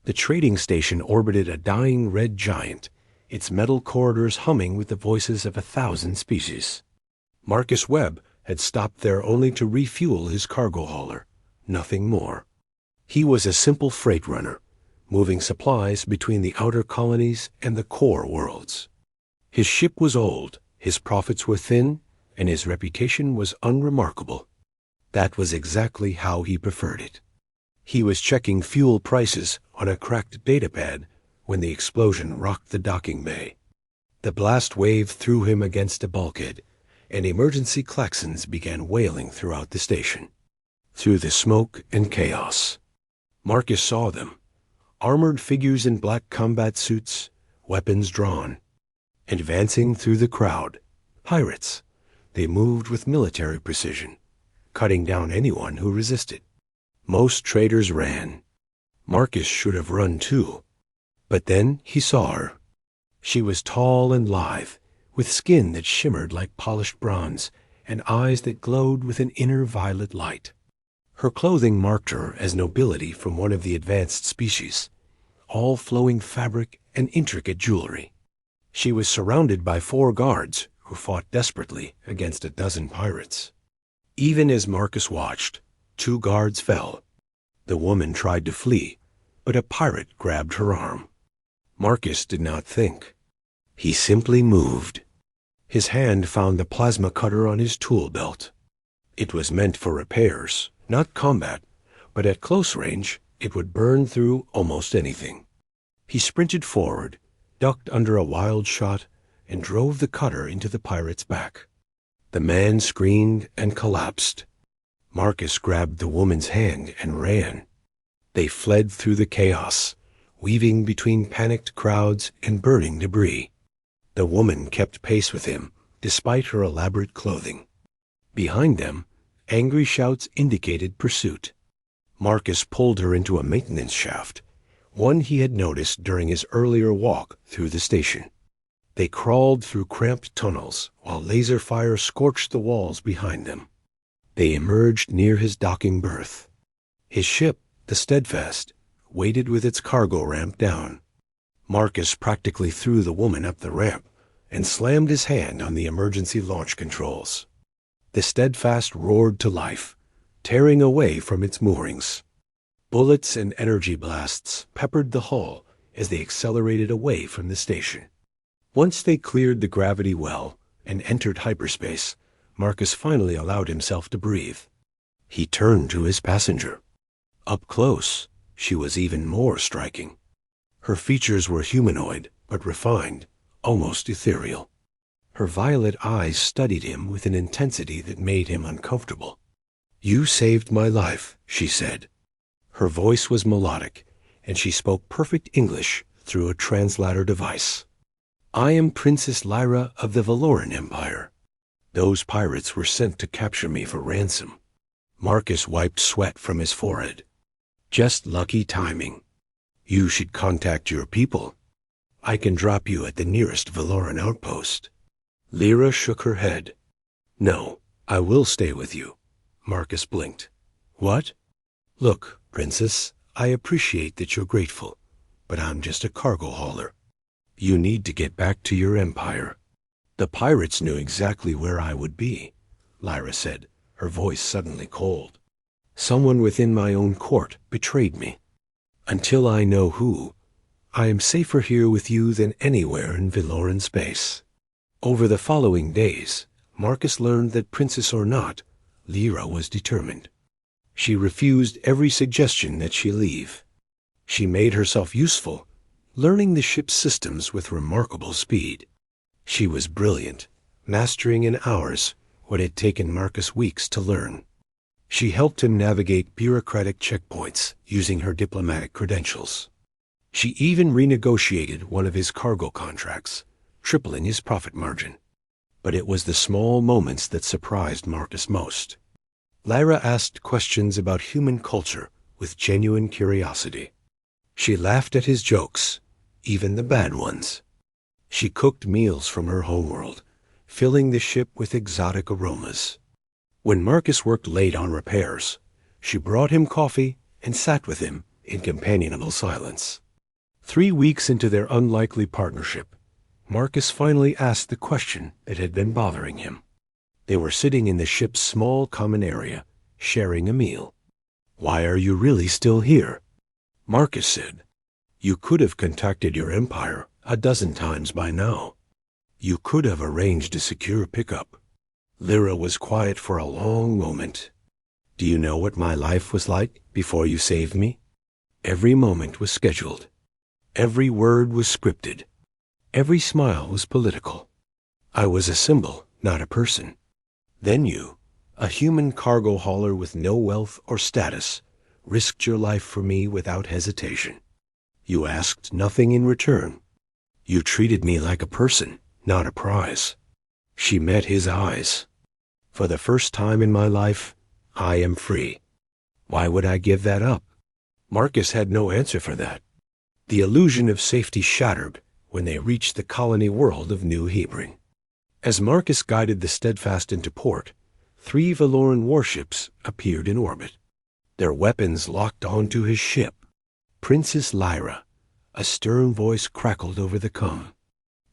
The trading station orbited a dying red giant, its metal corridors humming with the voices of 1,000 species. Marcus Webb had stopped there only to refuel his cargo hauler, nothing more. He was a simple freight runner, moving supplies between the outer colonies and the core worlds. His ship was old, his profits were thin, and his reputation was unremarkable. That was exactly how he preferred it. He was checking fuel prices on a cracked datapad when the explosion rocked the docking bay. The blast wave threw him against a bulkhead, and emergency klaxons began wailing throughout the station. Through the smoke and chaos, Marcus saw them, armored figures in black combat suits, weapons drawn. Advancing through the crowd, pirates. They moved with military precision, cutting down anyone who resisted. Most traders ran. Marcus should have run too. But then he saw her. She was tall and lithe, with skin that shimmered like polished bronze, and eyes that glowed with an inner violet light. Her clothing marked her as nobility from one of the advanced species, all flowing fabric and intricate jewelry. She was surrounded by 4 guards who fought desperately against a dozen pirates. Even as Marcus watched, 2 guards fell. The woman tried to flee, but a pirate grabbed her arm. Marcus did not think. He simply moved. His hand found the plasma cutter on his tool belt. It was meant for repairs, not combat, but at close range it would burn through almost anything. He sprinted forward, ducked under a wild shot, and drove the cutter into the pirate's back. The man screamed and collapsed. Marcus grabbed the woman's hand and ran. They fled through the chaos, weaving between panicked crowds and burning debris. The woman kept pace with him, despite her elaborate clothing. Behind them, angry shouts indicated pursuit. Marcus pulled her into a maintenance shaft, one he had noticed during his earlier walk through the station. They crawled through cramped tunnels while laser fire scorched the walls behind them. They emerged near his docking berth. His ship, the Steadfast, waited with its cargo ramp down. Marcus practically threw the woman up the ramp and slammed his hand on the emergency launch controls. The Steadfast roared to life, tearing away from its moorings. Bullets and energy blasts peppered the hull as they accelerated away from the station. Once they cleared the gravity well and entered hyperspace, Marcus finally allowed himself to breathe. He turned to his passenger. Up close, she was even more striking. Her features were humanoid, but refined, almost ethereal. Her violet eyes studied him with an intensity that made him uncomfortable. "You saved my life," she said. Her voice was melodic, and she spoke perfect English through a translator device. "I am Princess Lyra of the Valoran Empire. Those pirates were sent to capture me for ransom." Marcus wiped sweat from his forehead. "Just lucky timing. You should contact your people. I can drop you at the nearest Valoran outpost." Lyra shook her head. "No, I will stay with you." Marcus blinked. "What?" "Look, Princess, I appreciate that you're grateful, but I'm just a cargo hauler. You need to get back to your empire." "The pirates knew exactly where I would be," Lyra said, her voice suddenly cold. "Someone within my own court betrayed me. Until I know who, I am safer here with you than anywhere in Valoran space." Over the following days, Marcus learned that princess or not, Lyra was determined. She refused every suggestion that she leave. She made herself useful, learning the ship's systems with remarkable speed. She was brilliant, mastering in hours what had taken Marcus weeks to learn. She helped him navigate bureaucratic checkpoints using her diplomatic credentials. She even renegotiated one of his cargo contracts, tripling his profit margin. But it was the small moments that surprised Marcus most. Lyra asked questions about human culture with genuine curiosity. She laughed at his jokes, even the bad ones. She cooked meals from her homeworld, filling the ship with exotic aromas. When Marcus worked late on repairs, she brought him coffee and sat with him in companionable silence. 3 weeks into their unlikely partnership, Marcus finally asked the question that had been bothering him. They were sitting in the ship's small common area, sharing a meal. "Why are you really still here?" Marcus said. "You could have contacted your empire a dozen times by now. You could have arranged a secure pickup." Lyra was quiet for a long moment. "Do you know what my life was like before you saved me? Every moment was scheduled. Every word was scripted. Every smile was political. I was a symbol, not a person. Then you, a human cargo hauler with no wealth or status, risked your life for me without hesitation. You asked nothing in return. You treated me like a person, not a prize." She met his eyes. "For the first time in my life, I am free. Why would I give that up?" Marcus had no answer for that. The illusion of safety shattered when they reached the colony world of New Hebron. As Marcus guided the Steadfast into port, 3 Valoran warships appeared in orbit. Their weapons locked onto his ship. "Princess Lyra," a stern voice crackled over the comm.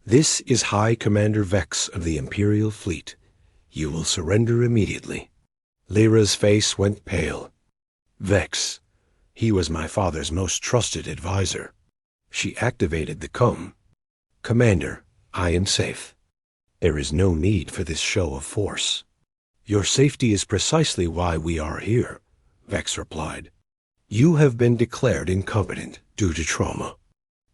"This is High Commander Vex of the Imperial Fleet. You will surrender immediately." Lyra's face went pale. "Vex. He was my father's most trusted advisor." She activated the comm. "Commander, I am safe. There is no need for this show of force." "Your safety is precisely why we are here," Vex replied. "You have been declared incompetent due to trauma.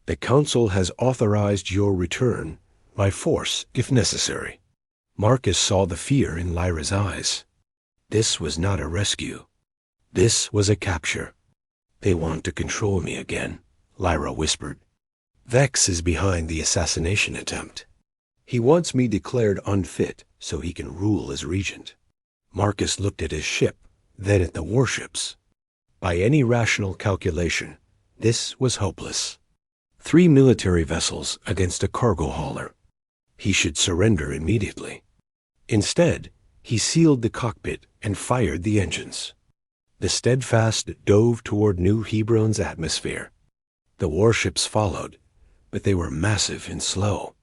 The Council has authorized your return, by force if necessary." Marcus saw the fear in Lyra's eyes. This was not a rescue. This was a capture. "They want to control me again," Lyra whispered. "Vex is behind the assassination attempt. He wants me declared unfit so he can rule as regent." Marcus looked at his ship, then at the warships. By any rational calculation, this was hopeless. 3 military vessels against a cargo hauler. He should surrender immediately. Instead, he sealed the cockpit and fired the engines. The Steadfast dove toward New Hebron's atmosphere. The warships followed, but they were massive and slow.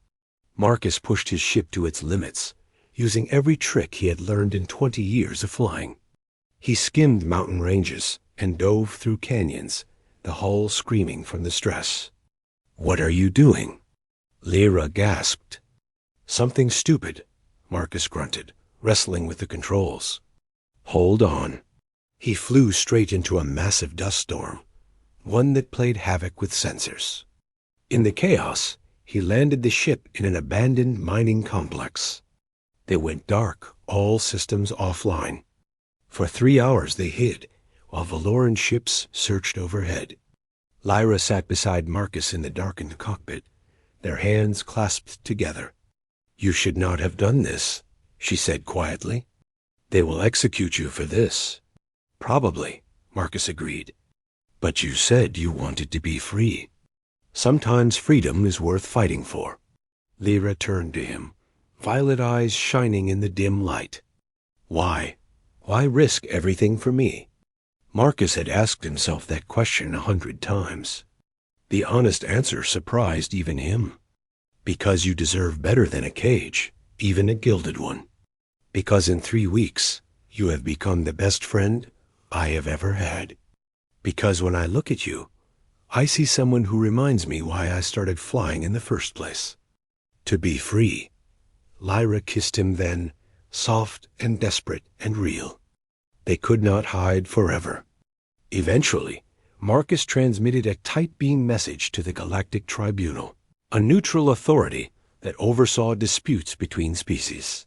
Marcus pushed his ship to its limits, using every trick he had learned in 20 years of flying. He skimmed mountain ranges and dove through canyons, the hull screaming from the stress. "What are you doing?" Lyra gasped. "Something stupid," Marcus grunted, wrestling with the controls. "Hold on." He flew straight into a massive dust storm, one that played havoc with sensors. In the chaos, he landed the ship in an abandoned mining complex. They went dark, all systems offline. For 3 hours they hid, while Valoran ships searched overhead. Lyra sat beside Marcus in the darkened cockpit, their hands clasped together. "You should not have done this," she said quietly. "They will execute you for this." "Probably," Marcus agreed. "But you said you wanted to be free. Sometimes freedom is worth fighting for." Lyra turned to him, violet eyes shining in the dim light. "Why? Why risk everything for me?" Marcus had asked himself that question 100 times. The honest answer surprised even him. "Because you deserve better than a cage, even a gilded one. Because in 3 weeks, you have become the best friend I have ever had. Because when I look at you, I see someone who reminds me why I started flying in the first place. To be free." Lyra kissed him then, soft and desperate and real. They could not hide forever. Eventually, Marcus transmitted a tight beam message to the Galactic Tribunal, a neutral authority that oversaw disputes between species.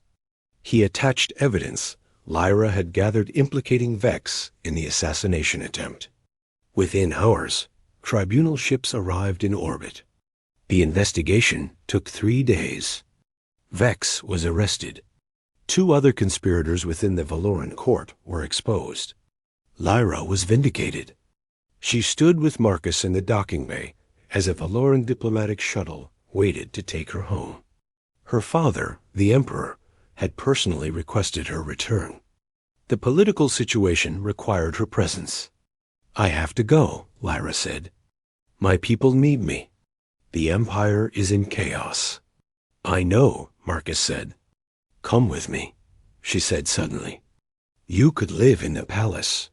He attached evidence Lyra had gathered implicating Vex in the assassination attempt. Within hours, tribunal ships arrived in orbit. The investigation took 3 days. Vex was arrested. 2 other conspirators within the Valoran court were exposed. Lyra was vindicated. She stood with Marcus in the docking bay as a Valoran diplomatic shuttle waited to take her home. Her father, the Emperor, had personally requested her return. The political situation required her presence. "I have to go," Lyra said. My people need me. The Empire is in chaos. I know, Marcus said. Come with me, she said suddenly. You could live in the palace.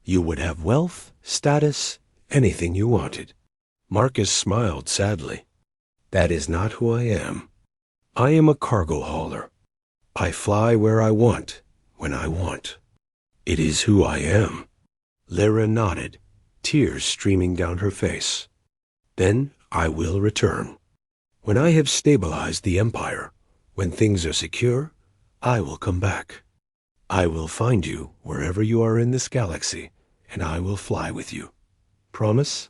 You would have wealth, status, anything you wanted. Marcus smiled sadly. That is not who I am. I am a cargo hauler. I fly where I want, when I want. It is who I am. Lyra nodded, tears streaming down her face. Then I will return. When I have stabilized the Empire, when things are secure, I will come back. I will find you wherever you are in this galaxy, and I will fly with you. Promise?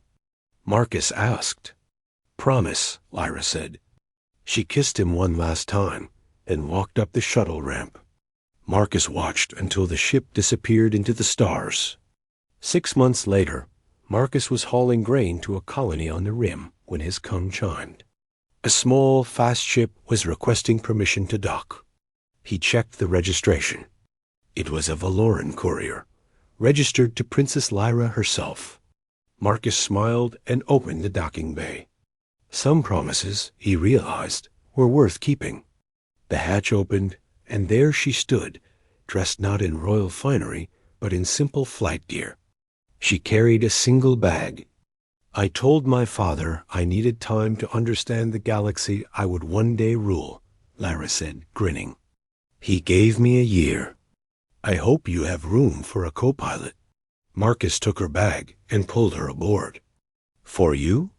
Marcus asked. Promise, Lyra said. She kissed him one last time and walked up the shuttle ramp. Marcus watched until the ship disappeared into the stars. 6 months later, Marcus was hauling grain to a colony on the rim when his come chimed. A small, fast ship was requesting permission to dock. He checked the registration. It was a Valoran courier, registered to Princess Lyra herself. Marcus smiled and opened the docking bay. Some promises, he realized, were worth keeping. The hatch opened, and there she stood, dressed not in royal finery, but in simple flight gear. She carried a single bag. I told my father I needed time to understand the galaxy I would one day rule, Lyra said, grinning. He gave me a year. I hope you have room for a co-pilot. Marcus took her bag and pulled her aboard. For you?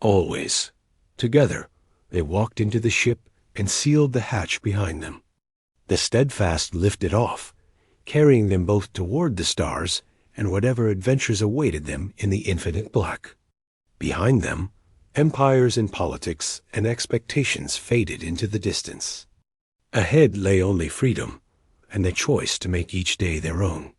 Always. Together, they walked into the ship and sealed the hatch behind them. The Steadfast lifted off, carrying them both toward the stars and whatever adventures awaited them in the infinite black. Behind them, empires and politics and expectations faded into the distance. Ahead lay only freedom, and the choice to make each day their own.